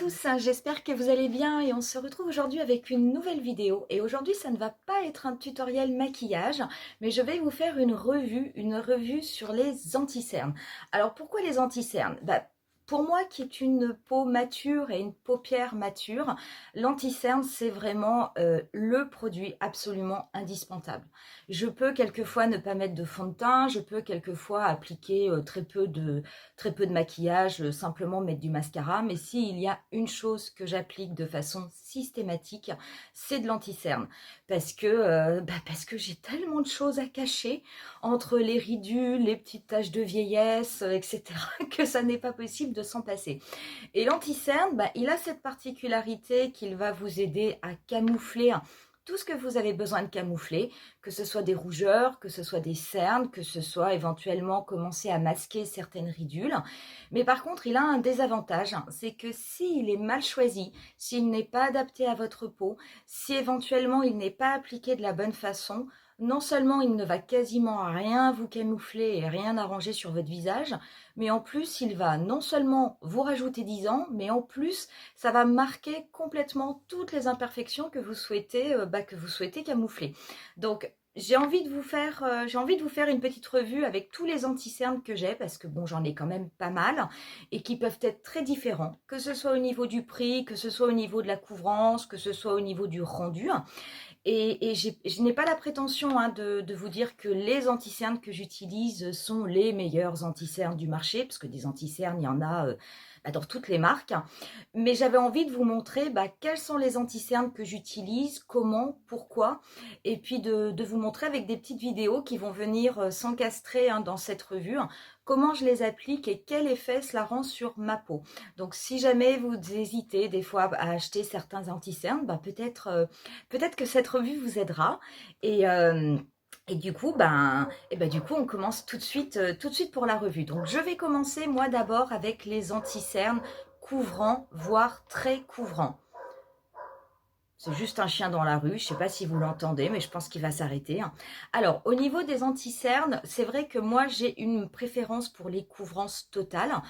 tous, hein, j'espère que vous allez bien et on se retrouve aujourd'hui avec une nouvelle vidéo. Et aujourd'hui, ça ne va pas être un tutoriel maquillage, mais je vais vous faire une revue sur les anti-cernes. Alors pourquoi les anti-cernes? Pour moi qui est une peau mature et une paupière mature, l'anti-cerne c'est vraiment le produit absolument indispensable. Je peux quelquefois ne pas mettre de fond de teint, je peux quelquefois appliquer très peu de maquillage, simplement mettre du mascara. Mais s'il y a une chose que j'applique de façon systématique, c'est de l'anti-cerne. Parce que j'ai tellement de choses à cacher entre les ridules, les petites taches de vieillesse, etc., que ça n'est pas possible de s'en passer. Et l'anti-cerne, il a cette particularité qu'il va vous aider à camoufler tout ce que vous avez besoin de camoufler, que ce soit des rougeurs, que ce soit des cernes, que ce soit éventuellement commencer à masquer certaines ridules. Mais par contre, il a un désavantage, c'est que s'il est mal choisi, s'il n'est pas adapté à votre peau, si éventuellement il n'est pas appliqué de la bonne façon, non seulement il ne va quasiment rien vous camoufler et rien arranger sur votre visage, mais en plus il va non seulement vous rajouter 10 ans, mais en plus ça va marquer complètement toutes les imperfections que vous souhaitez camoufler. Donc j'ai envie de vous faire une petite revue avec tous les anti-cernes que j'ai, parce que bon, j'en ai quand même pas mal et qui peuvent être très différents, que ce soit au niveau du prix, que ce soit au niveau de la couvrance, que ce soit au niveau du rendu. Je n'ai pas la prétention de vous dire que les anti-cernes que j'utilise sont les meilleurs anti-cernes du marché, parce que des anti-cernes, il y en a dans toutes les marques. Mais j'avais envie de vous montrer quels sont les anti-cernes que j'utilise, comment, pourquoi, et puis de vous montrer avec des petites vidéos qui vont venir s'encastrer dans cette revue, comment je les applique et quel effet cela rend sur ma peau. Donc si jamais vous hésitez des fois à acheter certains anti-cernes, peut-être que cette revue vous aidera. Et, euh, du coup, on commence tout de suite pour la revue. Donc, je vais commencer moi d'abord avec les anti-cernes couvrants, voire très couvrants. C'est juste un chien dans la rue, je ne sais pas si vous l'entendez, mais je pense qu'il va s'arrêter. Alors, au niveau des anti-cernes, c'est vrai que moi, j'ai une préférence pour les couvrances totales.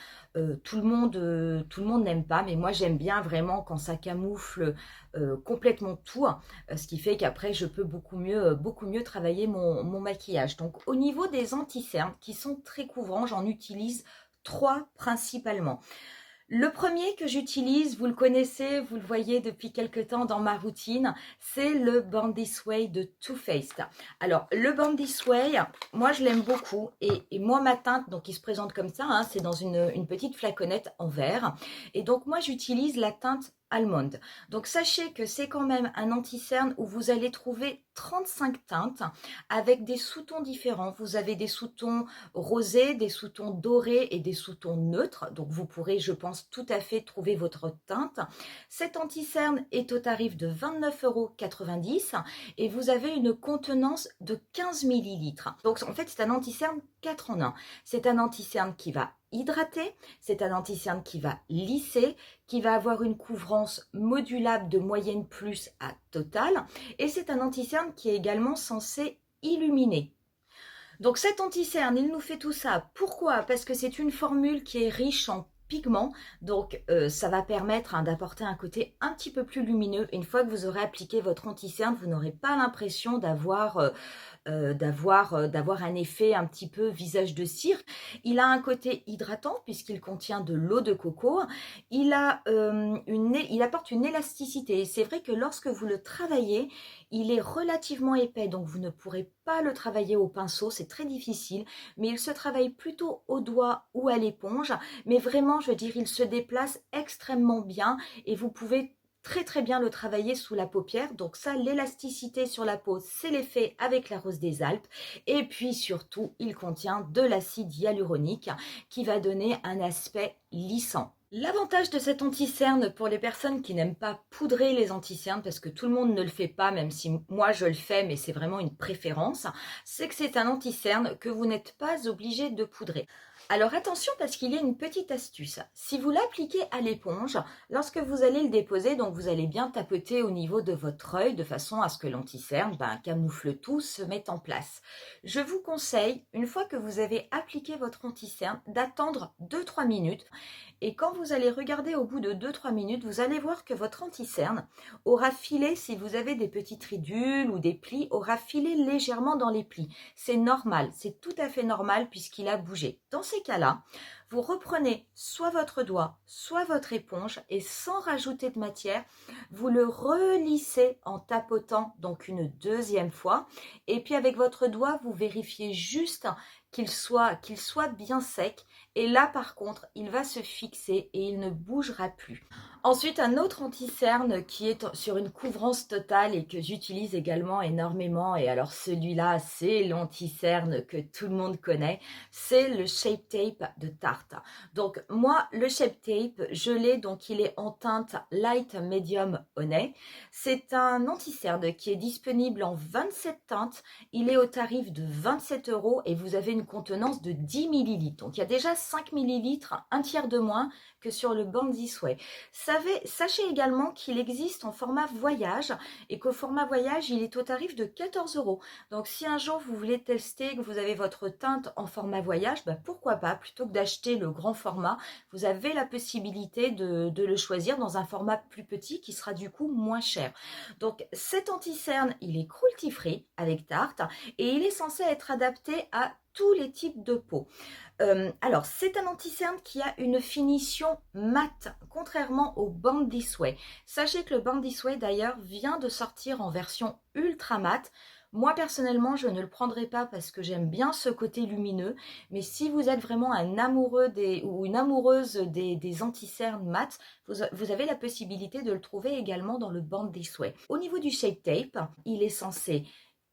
Tout le monde n'aime pas, mais moi, j'aime bien vraiment quand ça camoufle complètement tout, ce qui fait qu'après, je peux beaucoup mieux travailler mon maquillage. Donc, au niveau des anti-cernes, qui sont très couvrants, j'en utilise 3 principalement. Le premier que j'utilise, vous le connaissez, vous le voyez depuis quelque temps dans ma routine, c'est le Bandit Way de Too Faced. Alors, le Bandit Way, moi je l'aime beaucoup et moi ma teinte, donc il se présente comme ça, c'est dans une petite flaconnette en verre. Et donc moi j'utilise la teinte allemande. Donc sachez que c'est quand même un anti-cerne où vous allez trouver 35 teintes avec des sous-tons différents. Vous avez des sous-tons rosés, des sous-tons dorés et des sous-tons neutres. Donc vous pourrez, je pense, tout à fait trouver votre teinte. Cet anti-cerne est au tarif de 29,90 € et vous avez une contenance de 15 millilitres. Donc en fait, c'est un anti-cerne 4 en 1. C'est un anti-cerne qui va hydrater, c'est un anti-cerne qui va lisser, qui va avoir une couvrance modulable de moyenne plus à totale, et c'est un anti-cerne qui est également censé illuminer. Donc cet anti-cerne, il nous fait tout ça. Pourquoi? Parce que c'est une formule qui est riche en pigments, donc ça va permettre d'apporter un côté un petit peu plus lumineux. Une fois que vous aurez appliqué votre anti-cerne, vous n'aurez pas l'impression d'avoir un effet un petit peu visage de cire. Il a un côté hydratant puisqu'il contient de l'eau de coco. Il apporte une élasticité. C'est vrai que lorsque vous le travaillez, il est relativement épais, donc vous ne pourrez pas le travailler au pinceau, c'est très difficile, mais il se travaille plutôt au doigt ou à l'éponge. Mais vraiment, je veux dire, il se déplace extrêmement bien et vous pouvez très bien le travailler sous la paupière. Donc ça, l'élasticité sur la peau, c'est l'effet avec la rose des Alpes. Et puis surtout, il contient de l'acide hyaluronique qui va donner un aspect lissant. L'avantage de cet anti-cerne pour les personnes qui n'aiment pas poudrer les anti-cernes, parce que tout le monde ne le fait pas, même si moi je le fais, mais c'est vraiment une préférence, c'est que c'est un anti-cerne que vous n'êtes pas obligé de poudrer. Alors attention parce qu'il y a une petite astuce. Si vous l'appliquez à l'éponge, lorsque vous allez le déposer, donc vous allez bien tapoter au niveau de votre œil de façon à ce que l'anti-cerne camoufle tout, se mette en place. Je vous conseille, une fois que vous avez appliqué votre anti-cerne, d'attendre 2-3 minutes. Et quand vous allez regarder au bout de 2-3 minutes, vous allez voir que votre anti-cerne aura filé, si vous avez des petites ridules ou des plis, aura filé légèrement dans les plis. C'est normal, c'est tout à fait normal puisqu'il a bougé. Dans ces cas-là, vous reprenez soit votre doigt, soit votre éponge et sans rajouter de matière, vous le relissez en tapotant donc une deuxième fois. Et puis avec votre doigt, vous vérifiez juste qu'il soit bien sec. Et là, par contre, il va se fixer et il ne bougera plus. Ensuite, un autre anti-cerne qui est sur une couvrance totale et que j'utilise également énormément. Et alors celui-là, c'est l'anti-cerne que tout le monde connaît. C'est le Shape Tape de Tarte. Donc moi, le Shape Tape, je l'ai, donc il est en teinte Light Medium Honey. C'est un anti-cerne qui est disponible en 27 teintes. Il est au tarif de 27 € et vous avez une contenance de 10 ml. Donc il y a déjà 5 ml, un tiers de moins que sur le Born This Way. Sachez également qu'il existe en format voyage et qu'au format voyage, il est au tarif de 14 €. Donc si un jour vous voulez tester, que vous avez votre teinte en format voyage, pourquoi pas, plutôt que d'acheter le grand format, vous avez la possibilité de le choisir dans un format plus petit qui sera du coup moins cher. Donc cet anti-cerne, il est cruelty free avec Tarte et il est censé être adapté à tous les types de peau. Alors, c'est un anti-cerne qui a une finition mate, contrairement au Born This Way. Sachez que le Born This Way, d'ailleurs, vient de sortir en version ultra mate. Moi, personnellement, je ne le prendrai pas parce que j'aime bien ce côté lumineux. Mais si vous êtes vraiment un amoureux ou une amoureuse des anti-cernes mat, vous avez la possibilité de le trouver également dans le Born This Way. Au niveau du Shape Tape, il est censé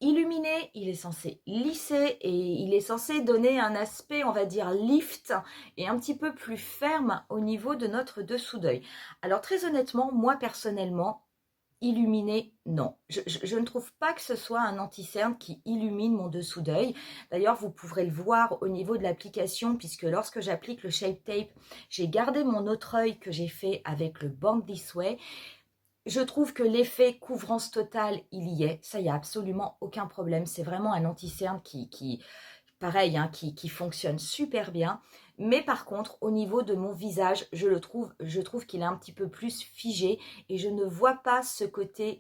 illuminer, il est censé lisser et il est censé donner un aspect, on va dire, lift et un petit peu plus ferme au niveau de notre dessous d'œil. Alors très honnêtement, moi personnellement, illuminer, non. Je ne trouve pas que ce soit un anti-cerne qui illumine mon dessous d'œil. D'ailleurs, vous pourrez le voir au niveau de l'application, puisque lorsque j'applique le Shape Tape, j'ai gardé mon autre œil que j'ai fait avec le Born This Way. Je trouve que l'effet couvrance totale, il y est. Ça, il n'y a absolument aucun problème. C'est vraiment un anti-cerne pareil, qui fonctionne super bien. Mais par contre, au niveau de mon visage, je trouve qu'il est un petit peu plus figé et je ne vois pas ce côté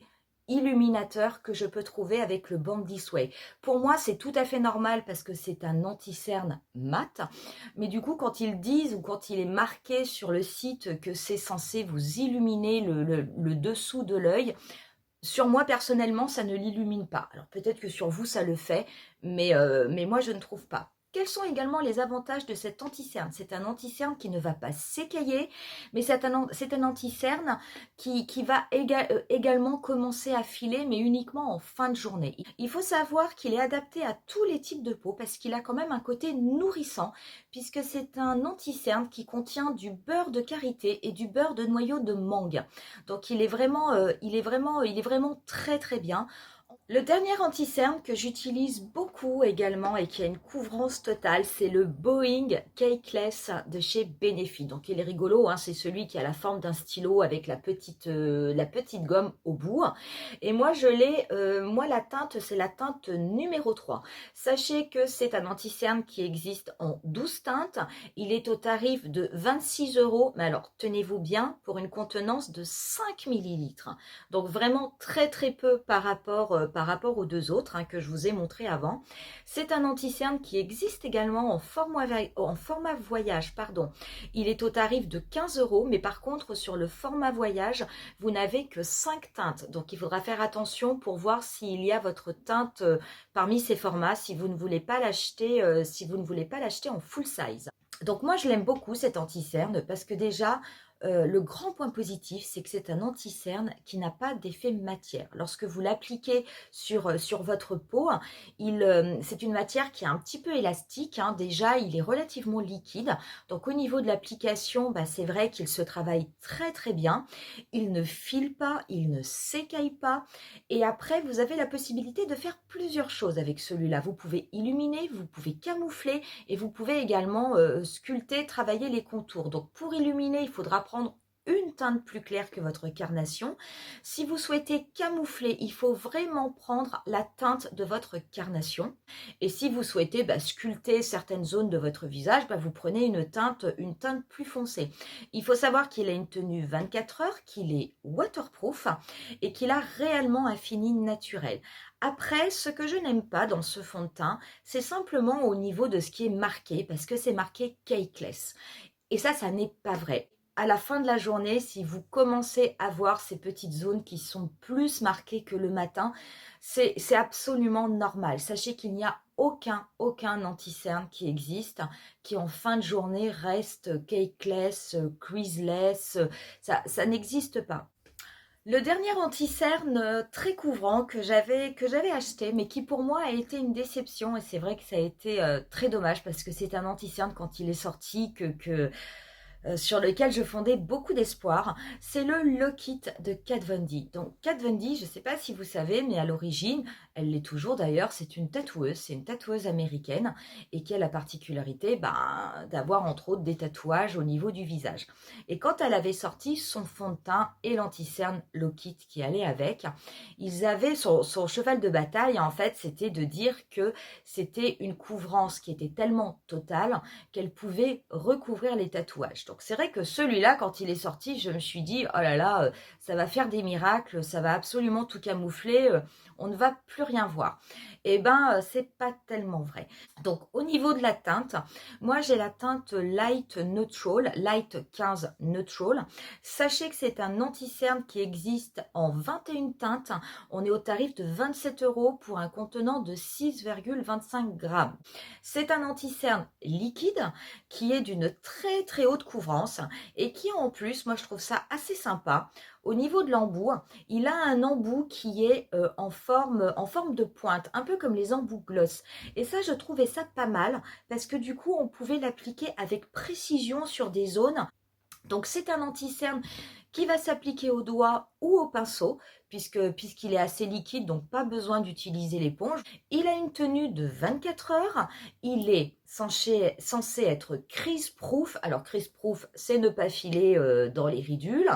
illuminateur que je peux trouver avec le Born This Way. Pour moi, c'est tout à fait normal parce que c'est un anti-cerne mat. Mais du coup, quand ils disent ou quand il est marqué sur le site que c'est censé vous illuminer le dessous de l'œil, sur moi, personnellement, ça ne l'illumine pas. Alors peut-être que sur vous, ça le fait, mais moi, je ne trouve pas. Quels sont également les avantages de cet anti-cerne? C'est un anti-cerne qui ne va pas s'écailler, mais c'est un anti-cerne qui va également commencer à filer, mais uniquement en fin de journée. Il faut savoir qu'il est adapté à tous les types de peau parce qu'il a quand même un côté nourrissant, puisque c'est un anti-cerne qui contient du beurre de karité et du beurre de noyau de mangue. Donc il est vraiment très très bien. Le dernier anti-cerne que j'utilise beaucoup également et qui a une couvrance totale, c'est le Boeing Cakeless de chez Benefit. Donc il est rigolo, hein, c'est celui qui a la forme d'un stylo avec la petite gomme au bout. Et moi moi la teinte, c'est la teinte numéro 3. Sachez que c'est un anti-cerne qui existe en 12 teintes. Il est au tarif de 26 €, mais alors tenez-vous bien, pour une contenance de 5 ml. Donc vraiment très très peu par rapport aux deux autres que je vous ai montré avant. C'est un anti-cerne qui existe également en format voyage. Il est au tarif de 15 €, mais par contre sur le format voyage, vous n'avez que 5 teintes. Donc il faudra faire attention pour voir s'il y a votre teinte parmi ces formats, si vous ne voulez pas l'acheter en full size. Donc moi je l'aime beaucoup cet anti-cerne parce que déjà le grand point positif, c'est que c'est un anti-cerne qui n'a pas d'effet matière. Lorsque vous l'appliquez sur votre peau, c'est une matière qui est un petit peu élastique, hein. Déjà, il est relativement liquide. Donc, au niveau de l'application, bah, c'est vrai qu'il se travaille très très bien. Il ne file pas, il ne s'écaille pas. Et après, vous avez la possibilité de faire plusieurs choses avec celui-là. Vous pouvez illuminer, vous pouvez camoufler et vous pouvez également sculpter, travailler les contours. Donc, pour illuminer, il faudra prendre une teinte plus claire que votre carnation. Si vous souhaitez camoufler, il faut vraiment prendre la teinte de votre carnation. Et si vous souhaitez sculpter certaines zones de votre visage, vous prenez une teinte plus foncée. Il faut savoir qu'il a une tenue 24 heures, qu'il est waterproof et qu'il a réellement un fini naturel. Après, ce que je n'aime pas dans ce fond de teint, c'est simplement au niveau de ce qui est marqué, parce que c'est marqué Cakeless. Et ça n'est pas vrai. À la fin de la journée, si vous commencez à voir ces petites zones qui sont plus marquées que le matin, c'est absolument normal. Sachez qu'il n'y a aucun anti-cerne qui existe, qui en fin de journée reste cakeless, creaseless, ça n'existe pas. Le dernier anti-cerne très couvrant que j'avais acheté, mais qui pour moi a été une déception, et c'est vrai que ça a été très dommage parce que c'est un anti-cerne quand il est sorti sur lequel je fondais beaucoup d'espoir, c'est le Lock It de Kat Von D. Donc Kat Von D, je ne sais pas si vous savez, mais à l'origine, elle l'est toujours d'ailleurs, c'est une tatoueuse américaine et qui a la particularité d'avoir entre autres des tatouages au niveau du visage. Et quand elle avait sorti son fond de teint et l'anti-cerne Lock It qui allait avec, ils avaient son cheval de bataille, en fait, c'était de dire que c'était une couvrance qui était tellement totale qu'elle pouvait recouvrir les tatouages. Donc c'est vrai que celui-là, quand il est sorti, je me suis dit, oh là là, ça va faire des miracles, ça va absolument tout camoufler, on ne va plus rien voir. Et c'est pas tellement vrai. Donc au niveau de la teinte, moi j'ai la teinte Light Neutral, Light 15 Neutral. Sachez que c'est un anti-cerne qui existe en 21 teintes. On est au tarif de 27 € pour un contenant de 6,25 grammes. C'est un anti-cerne liquide qui est d'une très très haute couvrance et qui en plus, moi je trouve ça assez sympa. Au niveau de l'embout, il a un embout qui est en forme de pointe, un peu comme les embouts gloss. Et ça, je trouvais ça pas mal parce que du coup, on pouvait l'appliquer avec précision sur des zones. Donc c'est un anti-cerne qui va s'appliquer au doigt ou au pinceau, puisqu'il est assez liquide, donc pas besoin d'utiliser l'éponge. Il a une tenue de 24 heures, il est censé être crease-proof. Alors crease-proof, c'est ne pas filer dans les ridules.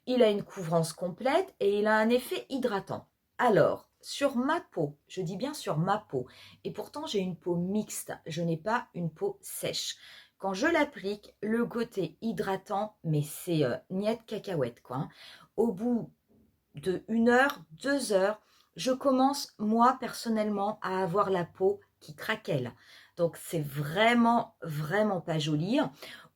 Il a une couvrance complète et il a un effet hydratant. Alors, sur ma peau, je dis bien sur ma peau, et pourtant j'ai une peau mixte, je n'ai pas une peau sèche. Quand je l'applique, le côté hydratant, mais c'est niette cacahuète quoi. Hein. Au bout de 1 heure, 2 heures, je commence moi personnellement à avoir la peau qui craquelle. Donc c'est vraiment pas joli.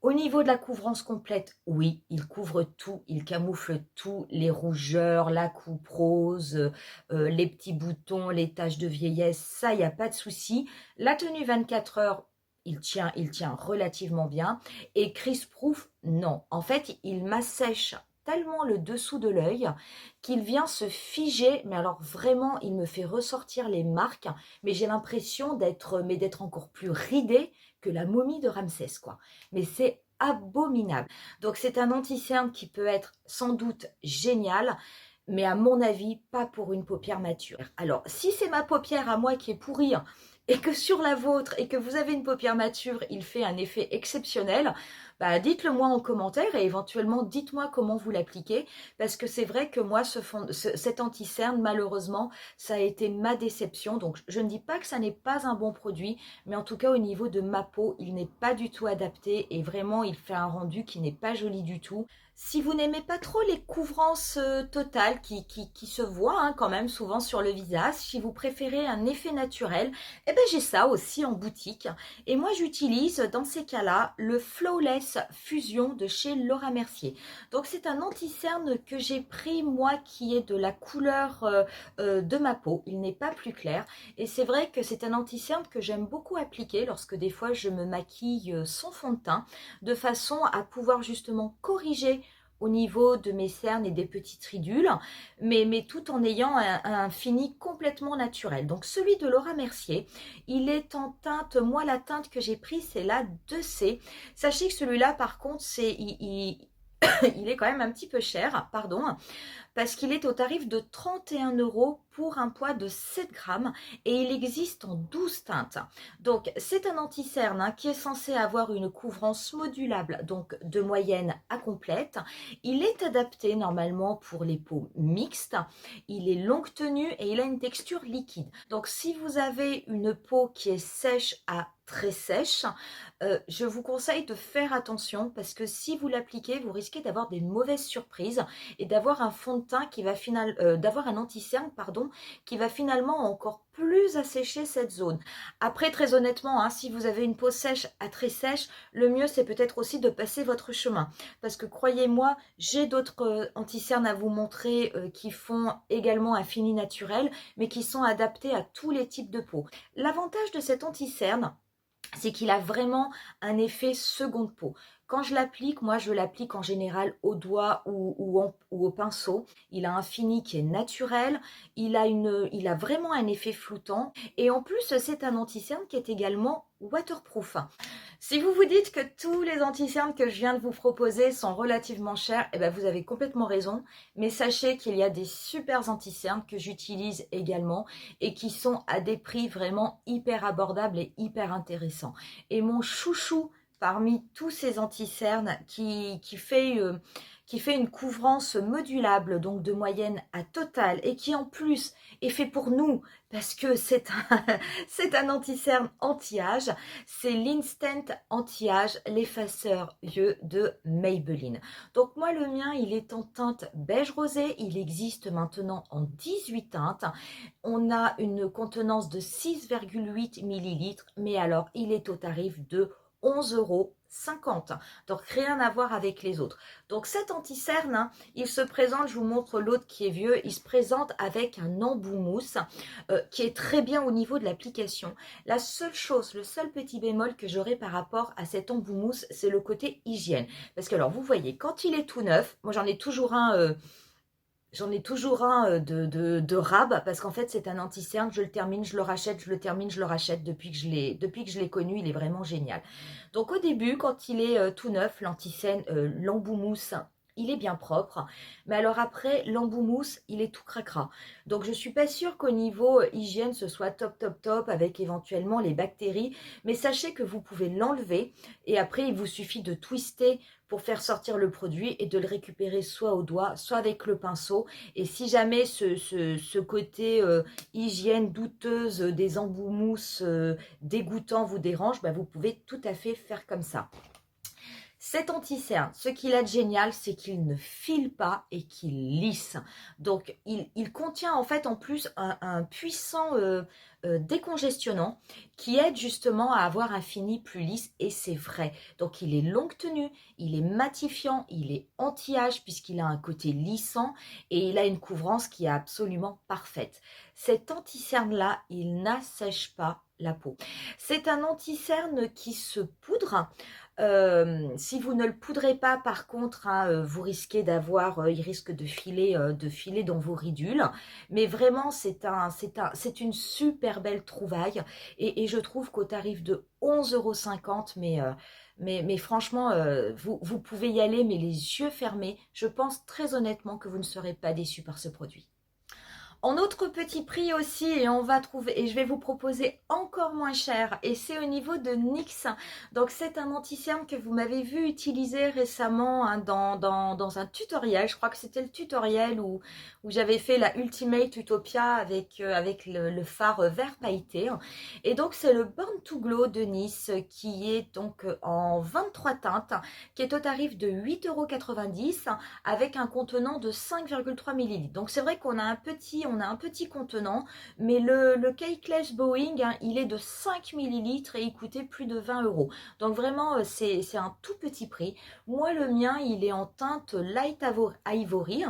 Au niveau de la couvrance complète, oui, il couvre tout, il camoufle tout, les rougeurs, la coupe rose, les petits boutons, les taches de vieillesse, ça, il n'y a pas de souci. La tenue 24 heures, il tient relativement bien. Et crease-proof, non. En fait, il m'assèche tellement le dessous de l'œil qu'il vient se figer, mais alors vraiment, il me fait ressortir les marques, mais j'ai l'impression d'être encore plus ridée que la momie de Ramsès, quoi. Mais c'est abominable. Donc c'est un anti-cerne qui peut être sans doute génial, mais à mon avis, pas pour une paupière mature. Alors, si c'est ma paupière à moi qui est pourrie, et que sur la vôtre, et que vous avez une paupière mature, il fait un effet exceptionnel, dites-le moi en commentaire et éventuellement dites-moi comment vous l'appliquez, parce que c'est vrai que moi, cet anti-cerne, malheureusement, ça a été ma déception. Donc, je ne dis pas que ça n'est pas un bon produit, mais en tout cas, au niveau de ma peau, il n'est pas du tout adapté et vraiment, il fait un rendu qui n'est pas joli du tout. Si vous n'aimez pas trop les couvrances totales qui se voient quand même souvent sur le visage, si vous préférez un effet naturel, j'ai ça aussi en boutique. Et moi, j'utilise dans ces cas-là le Flawless Stress Fusion de chez Laura Mercier. Donc c'est un anti-cerne que j'ai pris moi qui est de la couleur de ma peau. Il n'est pas plus clair et c'est vrai que c'est un anti-cerne que j'aime beaucoup appliquer lorsque des fois je me maquille sans fond de teint de façon à pouvoir justement corriger au niveau de mes cernes et des petites ridules, mais tout en ayant un fini complètement naturel. Donc celui de Laura Mercier, il est en teinte, moi la teinte que j'ai prise c'est la 2C. Sachez que celui-là par contre il est quand même un petit peu cher, pardon, parce qu'il est au tarif de 31 € pour un poids de 7 grammes et il existe en 12 teintes. Donc c'est un anti-cerne qui est censé avoir une couvrance modulable, donc de moyenne à complète. Il est adapté normalement pour les peaux mixtes, il est longue tenue et il a une texture liquide. Donc si vous avez une peau qui est sèche à très sèche, je vous conseille de faire attention parce que si vous l'appliquez, vous risquez d'avoir des mauvaises surprises et d'avoir un fond de teint qui va d'avoir un anti-cerne pardon, qui va finalement encore plus assécher cette zone. Après, très honnêtement, hein, si vous avez une peau sèche à très sèche, le mieux c'est peut-être aussi de passer votre chemin. Parce que croyez-moi, j'ai d'autres anti-cernes à vous montrer qui font également un fini naturel, mais qui sont adaptés à tous les types de peau. L'avantage de cet anti-cerne, c'est qu'il a vraiment un effet seconde peau. Quand je l'applique, moi je l'applique en général au doigt ou au pinceau. Il a un fini qui est naturel, il a vraiment un effet floutant et en plus c'est un anti-cerne qui est également waterproof. Si vous vous dites que tous les anti-cernes que je viens de vous proposer sont relativement chers, eh ben vous avez complètement raison. Mais sachez qu'il y a des super anti-cernes que j'utilise également et qui sont à des prix vraiment hyper abordables et hyper intéressants. Et mon chouchou parmi tous ces anti-cernes qui fait une couvrance modulable, donc de moyenne à totale, et qui en plus est fait pour nous, parce que c'est un anti-cerne anti-âge, c'est l'Instant Anti-Âge, l'effaceur yeux de Maybelline. Donc moi le mien, il est en teinte beige rosé, il existe maintenant en 18 teintes, on a une contenance de 6,8 ml, mais alors il est au tarif de 11,50 €. Donc rien à voir avec les autres. Donc cet anti-cerne, hein, il se présente, je vous montre l'autre qui est vieux, il se présente avec un embout mousse qui est très bien au niveau de l'application. La seule chose, le seul petit bémol que j'aurai par rapport à cet embout mousse, c'est le côté hygiène. Parce que alors vous voyez, quand il est tout neuf, moi j'en ai toujours un... de rab parce qu'en fait c'est un anti-cerne, je le termine, je le rachète, je le termine, je le rachète depuis que je l'ai connu, il est vraiment génial. Donc au début quand il est tout neuf, l'anti-cerne, l'embout mousse, il est bien propre, mais alors après l'embout mousse il est tout cracra. Donc je suis pas sûre qu'au niveau hygiène ce soit top avec éventuellement les bactéries, mais sachez que vous pouvez l'enlever et après il vous suffit de twister pour faire sortir le produit et de le récupérer soit au doigt, soit avec le pinceau. Et si jamais ce côté hygiène douteuse des embouts mousse dégoûtant vous dérange, bah vous pouvez tout à fait faire comme ça. Cet anti-cerne, ce qu'il a de génial, c'est qu'il ne file pas et qu'il lisse. Donc, il contient en fait en plus un puissant décongestionnant qui aide justement à avoir un fini plus lisse et c'est vrai. Donc, il est longue tenue, il est matifiant, il est anti-âge puisqu'il a un côté lissant et il a une couvrance qui est absolument parfaite. Cet anti-cerne-là, il n'assèche pas la peau. C'est un anti-cerne qui se poudre. Si vous ne le poudrez pas, par contre, hein, vous risquez d'avoir, il risque de filer dans vos ridules. Mais vraiment, c'est une super belle trouvaille. Et je trouve qu'au tarif de 11,50 €, mais franchement, vous pouvez y aller, mais les yeux fermés. Je pense très honnêtement que vous ne serez pas déçus par ce produit. En autre petit prix aussi, et on va trouver, et je vais vous proposer encore moins cher, et c'est au niveau de NYX. Donc c'est un anti-cerne que vous m'avez vu utiliser récemment hein, dans un tutoriel. Je crois que c'était le tutoriel où j'avais fait la Ultimate Utopia avec le fard vert pailleté. Et donc c'est le Born to Glow de Nice qui est donc en 23 teintes, qui est au tarif de 8,90 € avec un contenant de 5,3 ml. Donc c'est vrai qu'on a un petit on a un petit contenant, mais le Cakeless Boeing, hein, il est de 5 millilitres et il coûtait plus de 20 euros. Donc vraiment, c'est un tout petit prix. Moi, le mien, il est en teinte Light Ivory.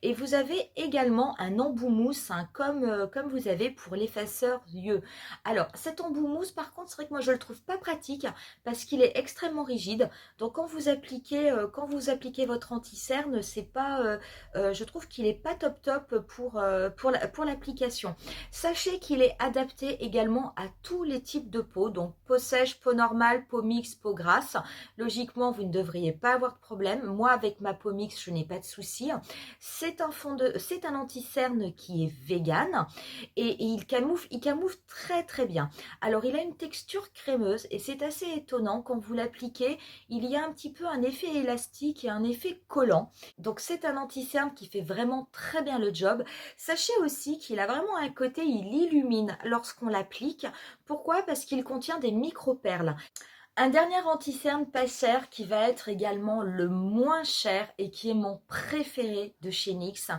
Et vous avez également un embout mousse, hein, comme vous avez pour l'effaceur yeux. Alors, cet embout mousse, par contre, c'est vrai que moi, je le trouve pas pratique parce qu'il est extrêmement rigide. Donc, quand vous appliquez votre anti-cerne, c'est pas, je trouve qu'il est pas top top pour l'application. Sachez qu'il est adapté également à tous les types de peau, donc peau sèche, peau normale, peau mixte, peau grasse. Logiquement, vous ne devriez pas avoir de problème. Moi, avec ma peau mixte, je n'ai pas de souci. C'est un anti-cerne qui est vegan et il camoufle très très bien. Alors, il a une texture crémeuse et c'est assez étonnant quand vous l'appliquez. Il y a un petit peu un effet élastique et un effet collant. Donc, c'est un anti-cerne qui fait vraiment très bien le job. Sachez aussi qu'il a vraiment un côté, il illumine lorsqu'on l'applique. Pourquoi? Parce qu'il contient des micro-perles. Un dernier anti-cerne pas cher qui va être également le moins cher et qui est mon préféré de chez NYX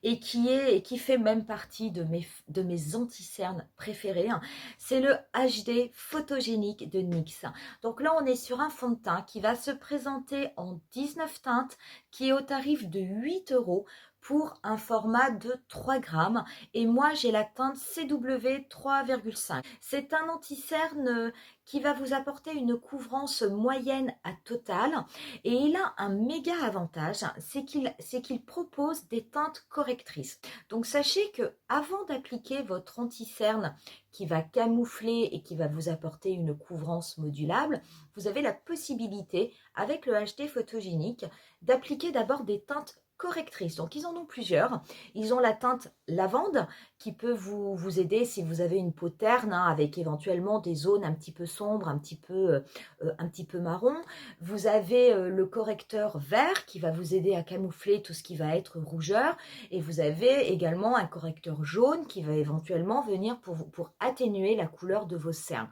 et qui fait même partie de mes anti-cernes préférés, hein, c'est le HD photogénique de NYX. Donc là, on est sur un fond de teint qui va se présenter en 19 teintes, qui est au tarif de 8 euros pour un format de 3 grammes. Et moi, j'ai la teinte CW 3,5. C'est un anti-cerne qui va vous apporter une couvrance moyenne à totale. Et il a un méga avantage, c'est qu'il propose des teintes correctrices. Donc sachez que avant d'appliquer votre anti-cerne qui va camoufler et qui va vous apporter une couvrance modulable, vous avez la possibilité, avec le HD photogénique, d'appliquer d'abord des teintes correctrices. Donc ils en ont plusieurs. Ils ont la teinte lavande qui peut vous aider si vous avez une peau terne, hein, avec éventuellement des zones un petit peu sombres, un petit peu marron. Vous avez le correcteur vert qui va vous aider à camoufler tout ce qui va être rougeur. Et vous avez également un correcteur jaune qui va éventuellement venir pour atténuer la couleur de vos cernes.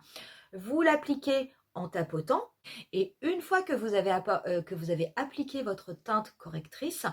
Vous l'appliquez en tapotant et une fois que vous avez appliqué votre teinte correctrice,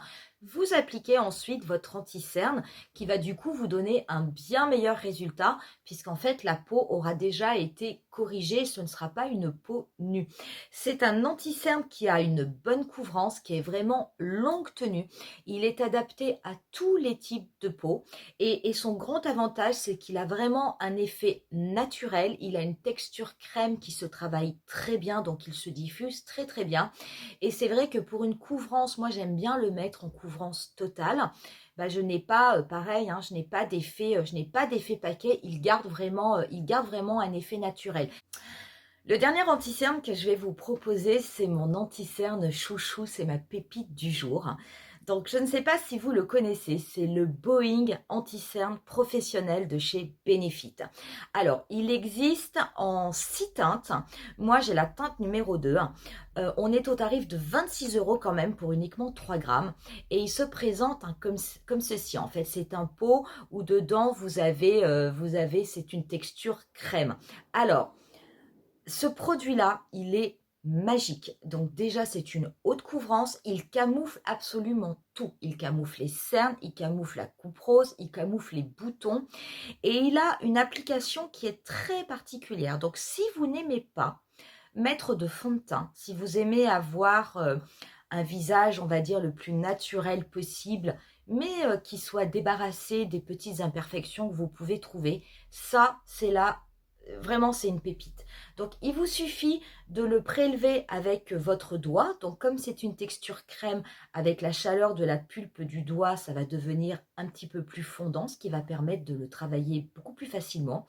vous appliquez ensuite votre anti-cerne qui va du coup vous donner un bien meilleur résultat puisqu'en fait la peau aura déjà été corrigée, ce ne sera pas une peau nue. C'est un anti-cerne qui a une bonne couvrance, qui est vraiment longue tenue. Il est adapté à tous les types de peau et son grand avantage c'est qu'il a vraiment un effet naturel, il a une texture crème qui se travaille très bien, donc il se diffuse très très bien. Et c'est vrai que pour une couvrance, moi j'aime bien le mettre en couvrance totale. Bah, je n'ai pas, pareil, hein, je n'ai pas d'effet paquet, il garde vraiment un effet naturel. Le dernier anti-cerne que je vais vous proposer, c'est mon anti-cerne chouchou, c'est ma pépite du jour. Donc, je ne sais pas si vous le connaissez, c'est le Boeing anti-cerne professionnel de chez Benefit. Alors, il existe en 6 teintes. Moi, j'ai la teinte numéro 2. On est au tarif de 26 euros quand même pour uniquement 3 grammes. Et il se présente, hein, comme ceci. En fait, c'est un pot où dedans, c'est une texture crème. Alors, ce produit-là, il est magique. Donc déjà, c'est une haute couvrance. Il camoufle absolument tout. Il camoufle les cernes, il camoufle la coupe rose, il camoufle les boutons. Et il a une application qui est très particulière. Donc si vous n'aimez pas mettre de fond de teint, si vous aimez avoir un visage, on va dire, le plus naturel possible, mais qui soit débarrassé des petites imperfections que vous pouvez trouver, ça, c'est là, vraiment, c'est une pépite. Donc, il vous suffit de le prélever avec votre doigt. Donc, comme c'est une texture crème, avec la chaleur de la pulpe du doigt, ça va devenir un petit peu plus fondant, ce qui va permettre de le travailler beaucoup plus facilement.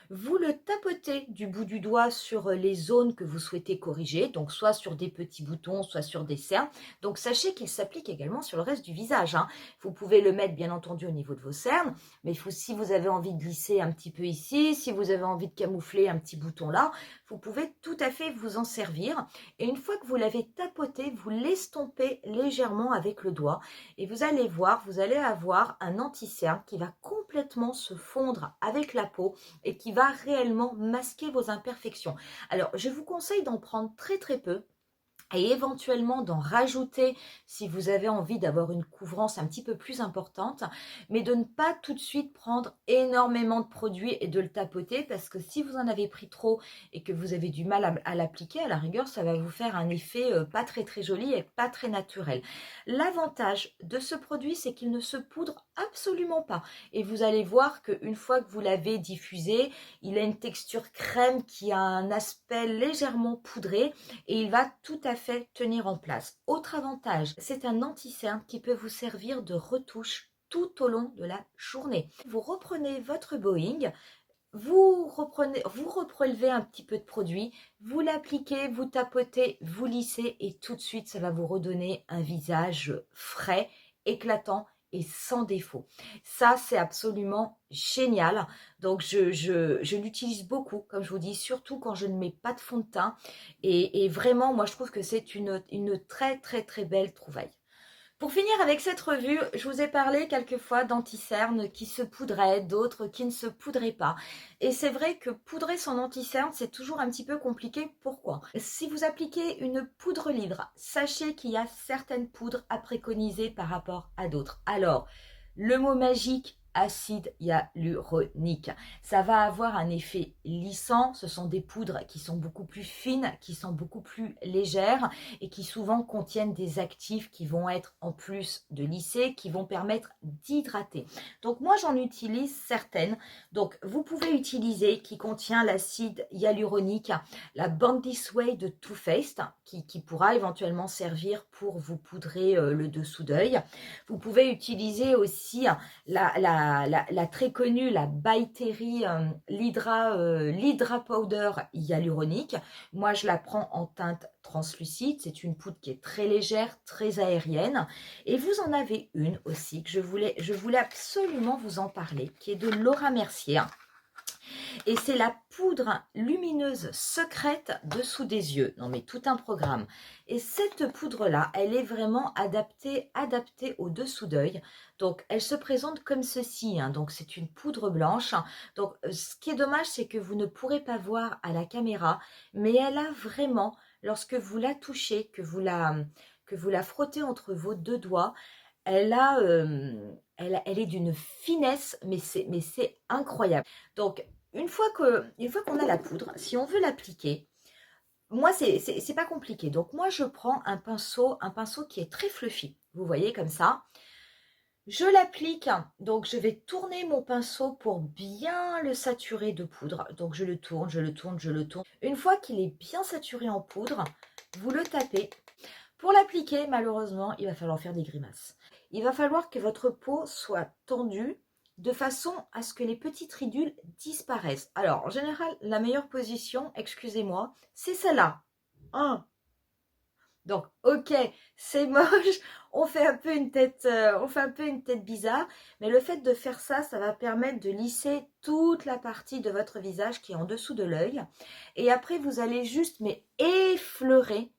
Vous le tapotez du bout du doigt sur les zones que vous souhaitez corriger, donc soit sur des petits boutons, soit sur des cernes. Donc sachez qu'il s'applique également sur le reste du visage, hein. Vous pouvez le mettre bien entendu au niveau de vos cernes, mais si vous avez envie de glisser un petit peu ici, si vous avez envie de camoufler un petit bouton là, vous pouvez tout à fait vous en servir. Et une fois que vous l'avez tapoté, vous l'estompez légèrement avec le doigt et vous allez voir, vous allez avoir un anti-cerne qui va complètement se fondre avec la peau et qui va réellement masquer vos imperfections. Alors, je vous conseille d'en prendre très très peu et éventuellement d'en rajouter si vous avez envie d'avoir une couvrance un petit peu plus importante, mais de ne pas tout de suite prendre énormément de produits et de le tapoter, parce que si vous en avez pris trop et que vous avez du mal à l'appliquer, à la rigueur, ça va vous faire un effet pas très très joli et pas très naturel. L'avantage de ce produit, c'est qu'il ne se poudre absolument pas, et vous allez voir qu'une fois que vous l'avez diffusé, il a une texture crème qui a un aspect légèrement poudré, et il va tout à fait tenir en place. Autre avantage, c'est un anti-cerne qui peut vous servir de retouche tout au long de la journée. Vous reprenez votre Boeing, vous reprélevez un petit peu de produit, vous l'appliquez, vous tapotez, vous lissez, et tout de suite ça va vous redonner un visage frais, éclatant et sans défaut. Ça, c'est absolument génial. Donc je l'utilise beaucoup, comme je vous dis, surtout quand je ne mets pas de fond de teint, et vraiment moi je trouve que c'est une très très très belle trouvaille. Pour finir avec cette revue, je vous ai parlé quelquefois d'anti-cernes qui se poudraient, d'autres qui ne se poudraient pas. Et c'est vrai que poudrer son anti-cerne, c'est toujours un petit peu compliqué. Pourquoi? Si vous appliquez une poudre libre, sachez qu'il y a certaines poudres à préconiser par rapport à d'autres. Alors, le mot magique, acide hyaluronique. Ça va avoir un effet lissant. Ce sont des poudres qui sont beaucoup plus fines, qui sont beaucoup plus légères, et qui souvent contiennent des actifs qui vont être, en plus de lisser, qui vont permettre d'hydrater. Donc moi j'en utilise certaines. Donc vous pouvez utiliser qui contient l'acide hyaluronique, la Born This Way de Too Faced, qui pourra éventuellement servir pour vous poudrer le dessous d'œil. Vous pouvez utiliser aussi la très connue, la By Terry l'Hydra Powder hyaluronique. Moi, je la prends en teinte translucide. C'est une poudre qui est très légère, très aérienne. Et vous en avez une aussi que je voulais absolument vous en parler, qui est de Laura Mercier. Et c'est la poudre lumineuse secrète dessous des yeux. Non mais tout un programme. Et cette poudre-là, elle est vraiment adaptée au dessous d'œil. Donc elle se présente comme ceci, hein. Donc c'est une poudre blanche. Donc ce qui est dommage, c'est que vous ne pourrez pas voir à la caméra, mais elle a vraiment, lorsque vous la touchez, que vous la frottez entre vos deux doigts, elle a, elle est d'une finesse, mais c'est incroyable. Donc une fois qu'on a la poudre, si on veut l'appliquer, moi c'est pas compliqué. Donc moi je prends un pinceau qui est très fluffy. Vous voyez comme ça. Je l'applique, donc je vais tourner mon pinceau pour bien le saturer de poudre. Donc je le tourne, je le tourne, je le tourne. Une fois qu'il est bien saturé en poudre, vous le tapez. Pour l'appliquer, malheureusement, il va falloir faire des grimaces. Il va falloir que votre peau soit tendue de façon à ce que les petites ridules disparaissent. Alors, en général, la meilleure position, excusez-moi, c'est celle-là. Donc, ok, c'est moche, on fait un peu une tête, bizarre, mais le fait de faire ça, ça va permettre de lisser toute la partie de votre visage qui est en dessous de l'œil. Et après, vous allez juste, mais effleurer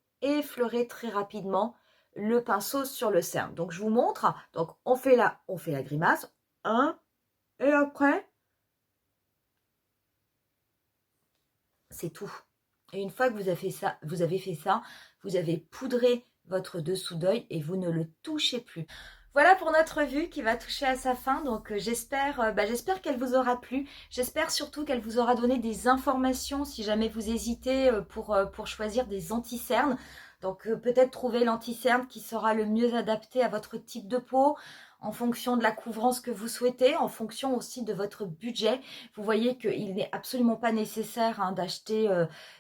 très rapidement le pinceau sur le cerne. Donc, je vous montre. Donc, on fait la grimace. Et après, c'est tout. Et une fois que vous avez fait ça, vous avez poudré votre dessous d'œil et vous ne le touchez plus. Voilà pour notre revue qui va toucher à sa fin. Donc j'espère qu'elle vous aura plu. J'espère surtout qu'elle vous aura donné des informations si jamais vous hésitez pour choisir des anti-cernes. Donc peut-être trouver l'anti-cerne qui sera le mieux adapté à votre type de peau, en fonction de la couvrance que vous souhaitez, en fonction aussi de votre budget. Vous voyez qu'il n'est absolument pas nécessaire d'acheter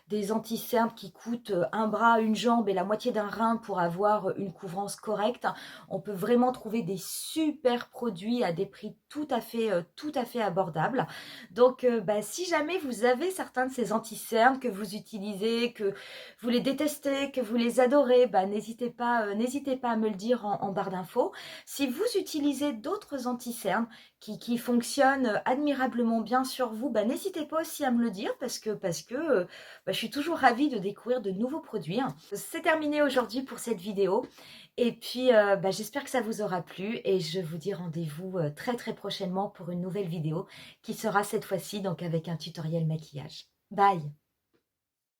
des anti-cernes qui coûtent un bras, une jambe et la moitié d'un rein pour avoir une couvrance correcte. On peut vraiment trouver des super produits à des prix tout à fait abordables. Donc si jamais vous avez certains de ces anti-cernes que vous utilisez, que vous les détestez, que vous les adorez, n'hésitez pas à me le dire en barre d'infos. Si vous utilisez d'autres anti-cernes qui fonctionnent admirablement bien sur vous, n'hésitez pas aussi à me le dire, parce que je suis toujours ravie de découvrir de nouveaux produits. C'est terminé aujourd'hui pour cette vidéo. Et puis, j'espère que ça vous aura plu, et je vous dis rendez-vous très très prochainement pour une nouvelle vidéo qui sera cette fois-ci donc avec un tutoriel maquillage. Bye!